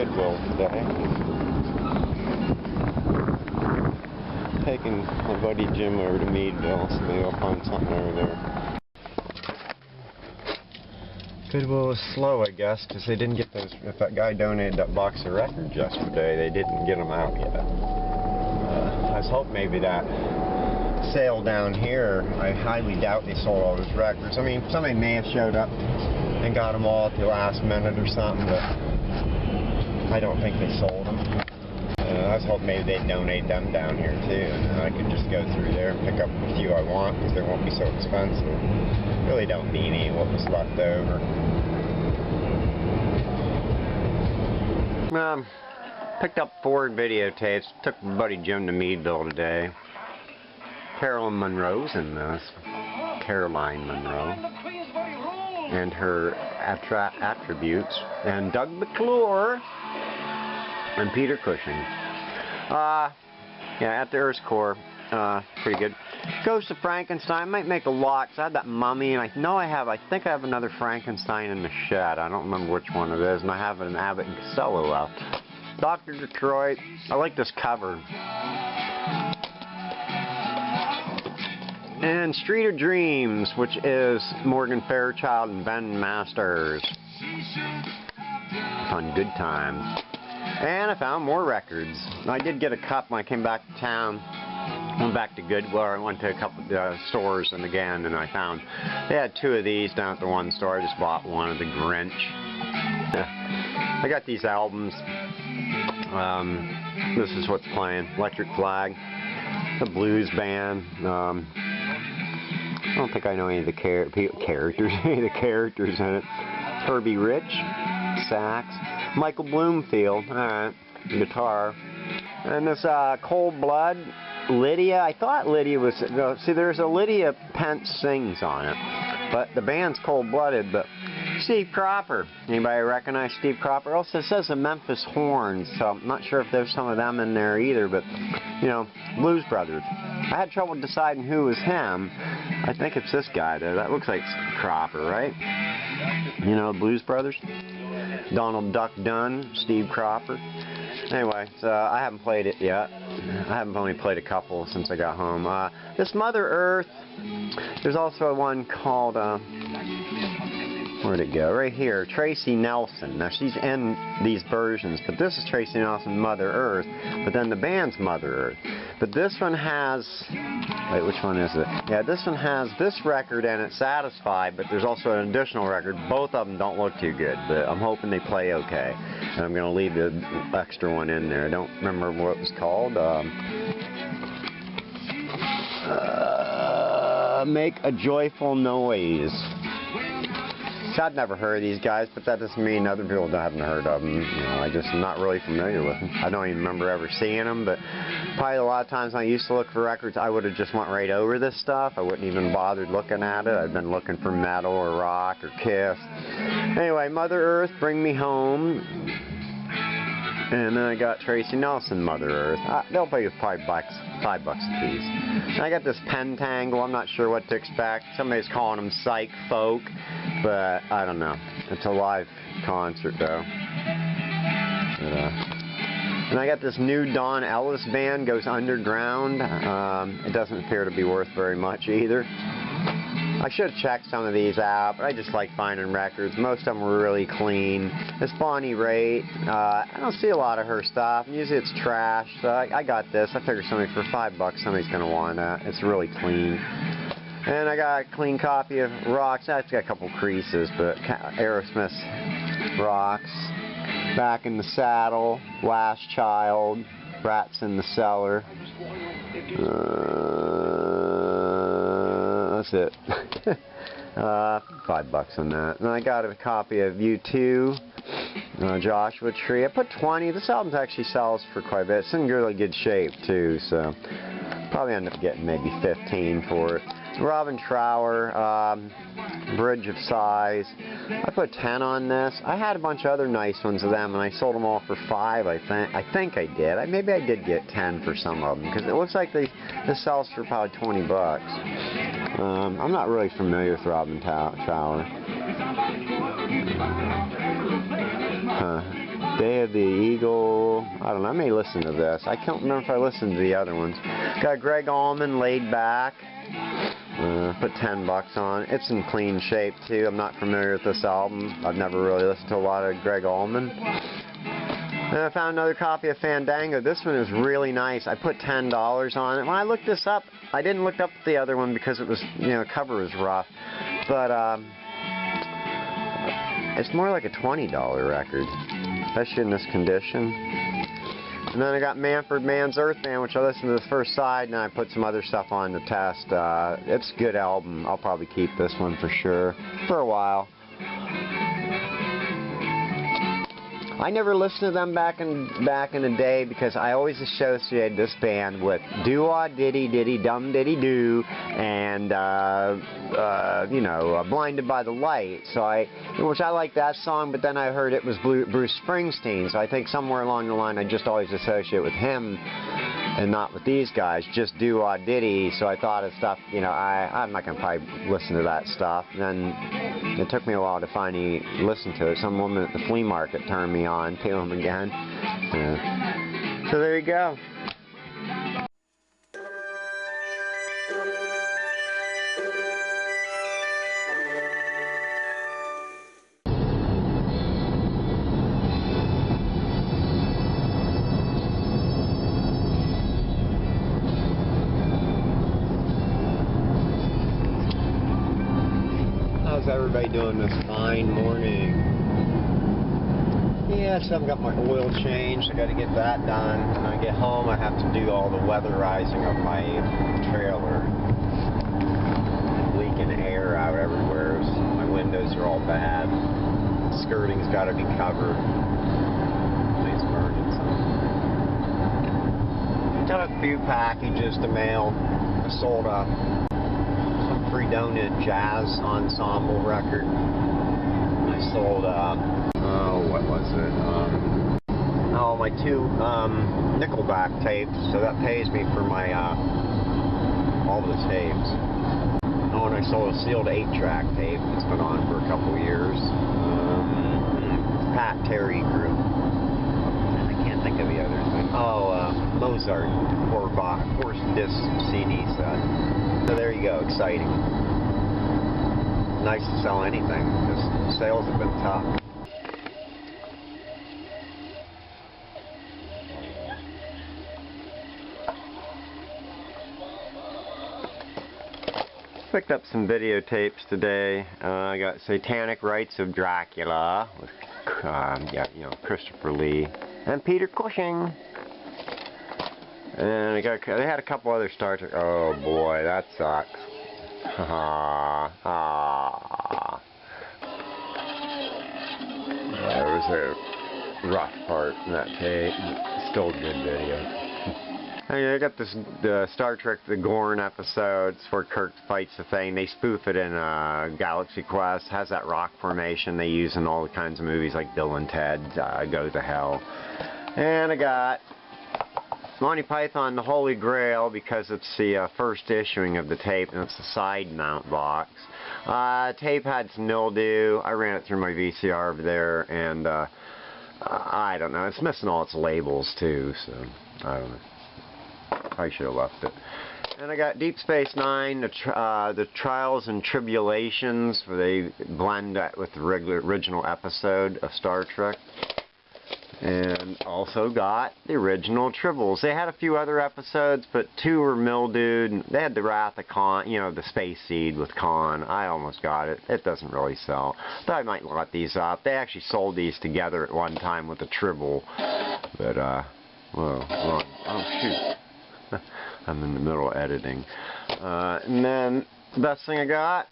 Goodwill today. Taking my buddy Jim over to Meadville, so maybe I'll find something over there. Goodwill was slow, I guess, because they didn't get those. If that guy donated that box of records yesterday, they didn't get them out yet. I was hoping maybe that sale down here, I highly doubt they sold all those records. I mean, somebody may have showed up and got them all at the last minute or something, but I don't think they sold them. I was hoping maybe they'd donate them down here too, and I could just go through there and pick up a few I want, because they won't be so expensive. Really don't need any of what was left over. Picked up 4 videotapes. Took my buddy Jim to Meadville today. Caroline Monroe's in this. Caroline Monroe. And her attributes. And Doug McClure. And Peter Cushing. Yeah, at the Earth's Core. Pretty good. Ghost of Frankenstein. Might make a lot, because I had that mummy, and I think I have another Frankenstein in the shed. I don't remember which one it is, and I have an Abbott and Costello left. Dr. Detroit. I like this cover. And Street of Dreams, which is Morgan Fairchild and Ben Masters. Fun, good times. And I found more records. I did get a cup when I came back to town. Went back to Goodwill. I went to a couple stores and I found they had 2 of these down at the one store. I just bought one of the Grinch. I got these albums. This is what's playing. Electric Flag. The Blues Band. I don't think I know any of the characters in it. Herbie Rich. Sax. Michael Bloomfield. Alright. Guitar. And this Cold Blood. Lydia. I thought Lydia was... see, there's a Lydia Pence Sings on it. But the band's Cold-Blooded, but... Steve Cropper. Anybody recognize Steve Cropper? Also, it says the Memphis Horns, so I'm not sure if there's some of them in there either, but, you know, Blues Brothers. I had trouble deciding who was him. I think it's this guy there. That looks like Cropper, right? You know, Blues Brothers? Donald Duck Dunn, Steve Cropper. Anyway, so I haven't played it yet. I haven't only played a couple since I got home. This Mother Earth, there's also one called, where'd it go? Right here, Tracy Nelson. Now, she's in these versions, but this is Tracy Nelson, Mother Earth, but then the band's Mother Earth. But this one has, wait, which one is it? Yeah, this one has this record and it's Satisfied, but there's also an additional record. Both of them don't look too good, but I'm hoping they play okay. And I'm going to leave the extra one in there. I don't remember what it was called. Make a Joyful Noise. I've never heard of these guys, but that doesn't mean other people haven't heard of them. You know, I just am not really familiar with them. I don't even remember ever seeing them, but probably a lot of times when I used to look for records, I would have just went right over this stuff. I wouldn't even bothered looking at it. I've been looking for metal or rock or Kiss. Anyway, Mother Earth, Bring Me Home. And then I got Tracy Nelson, Mother Earth. They'll pay you probably $5 a piece. And I got this Pentangle. I'm not sure what to expect. Somebody's calling them psych folk, but I don't know. It's a live concert though. And I got this new Don Ellis band, goes underground. It doesn't appear to be worth very much either. I should have checked some of these out, but I just like finding records. Most of them were really clean. This Bonnie Raitt, I don't see a lot of her stuff. Usually it's trash, so I got this. I figured somebody for $5, somebody's going to want that. It's really clean. And I got a clean copy of Rocks. It's got a couple creases, but Aerosmith's Rocks. Back in the Saddle, Last Child, Rats in the Cellar. That's it. $5 on that. And I got a copy of U2, Joshua Tree. I put 20. This album actually sells for quite a bit. It's in really good shape too, so probably end up getting maybe 15 for it. Robin Trower, Bridge of Sighs. I put 10 on this. I had a bunch of other nice ones of them, and I sold them all for 5. I think I did. Maybe I did get 10 for some of them, because it looks like this sells for probably $20. I'm not really familiar with Robin Trower. Day of the Eagle. I don't know. I may listen to this. I can't remember if I listened to the other ones. Got Greg Allman, Laid Back. Put $10 on. It's in clean shape too. I'm not familiar with this album. I've never really listened to a lot of Greg Allman. And I found another copy of Fandango. This one is really nice. I put $10 on it. When I looked this up, I didn't look up the other one because it was, you know, the cover was rough. But it's more like a $20 record, especially in this condition. And then I got Manfred Mann's Earth Band, which I listened to the first side, and I put some other stuff on to test. It's a good album. I'll probably keep this one for sure, for a while. I never listened to them back in the day because I always associated this band with doo-wah diddy diddy dum diddy doo and you know, Blinded by the Light. So which I like that song, but then I heard it was Bruce Springsteen. So I think somewhere along the line I just always associate with him and not with these guys, just doo-wah diddy. So I thought of stuff, you know, I'm not gonna probably listen to that stuff. And then it took me a while to finally listen to it. Some woman at the flea market turned me on to him again. So there you go. How's everybody doing this fine morning? Yeah, so I've got my oil changed. I got to get that done. When I get home, I have to do all the weatherizing of my trailer. Leaking air out everywhere. So my windows are all bad. Skirting's got to be covered. Nice burning some. Got a few packages to mail. I sold some free-donated jazz ensemble record. I sold what was it? My 2 Nickelback tapes. So that pays me for my all the tapes. Oh, and I sold a sealed 8-track tape. It's been on for a couple years. Pat Terry Group. I can't think of the others. Mozart 4 disc CD set. So there you go. Exciting. Nice to sell anything because sales have been tough. Picked up some videotapes today. I got Satanic Rites of Dracula with Christopher Lee and Peter Cushing. And they had a couple other Star Trek. Oh boy, that sucks. There was a rough part in that tape. Still a good video. I got the Star Trek The Gorn episodes where Kirk fights the thing. They spoof it in Galaxy Quest. Has that rock formation they use in all kinds of movies like Bill and Ted Go to Hell. And I got Monty Python The Holy Grail because it's the first issuing of the tape and it's the side mount box. Tape had some mildew. I ran it through my VCR over there and I don't know. It's missing all its labels too, so I don't know. I should have left it. And I got Deep Space Nine, the Trials and Tribulations, where they blend that with the original episode of Star Trek. And also got the original Tribbles. They had a few other episodes, but 2 were mildewed. They had the Wrath of Khan, you know, the Space Seed with Khan. I almost got it. It doesn't really sell. But I might lot these up. They actually sold these together at one time with the Tribble. But, whoa, oh shoot. I'm in the middle of editing. And then the best thing I got,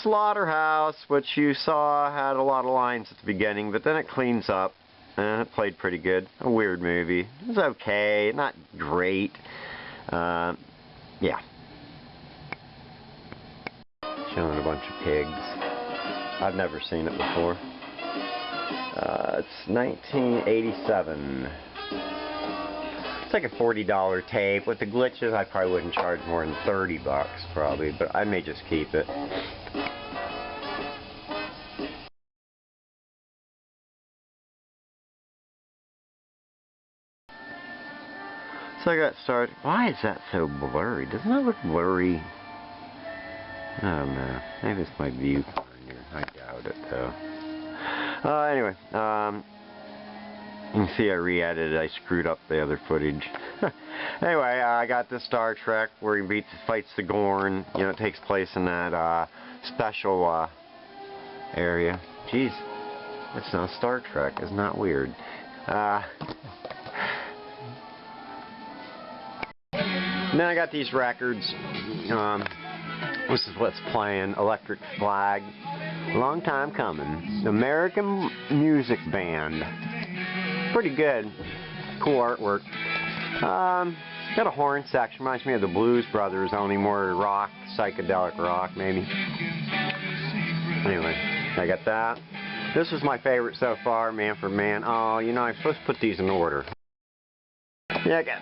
Slaughterhouse, which you saw had a lot of lines at the beginning, but then it cleans up. And it played pretty good. A weird movie. It was okay, not great. Yeah. Showing a bunch of pigs. I've never seen it before. It's 1987. It's like a $40 tape. With the glitches, I probably wouldn't charge more than $30 probably, but I may just keep it. So I got started. Why is that so blurry? Doesn't that look blurry? I don't know. Maybe it's my viewfinder. I doubt it though. Anyway, you can see I re-edited. I screwed up the other footage. Anyway, I got this Star Trek where he fights the Gorn. You know, it takes place in that special area. Jeez, it's not Star Trek. Isn't that weird? Then I got these records. This is what's playing. Electric Flag. Long time coming. American Music Band. Pretty good. Cool artwork. Got a horn section. Reminds me of the Blues Brothers, only more rock, psychedelic rock maybe. Anyway, I got that. This is my favorite so far, Man for Man. Oh, you know, I'm supposed to put these in order. Yeah, I got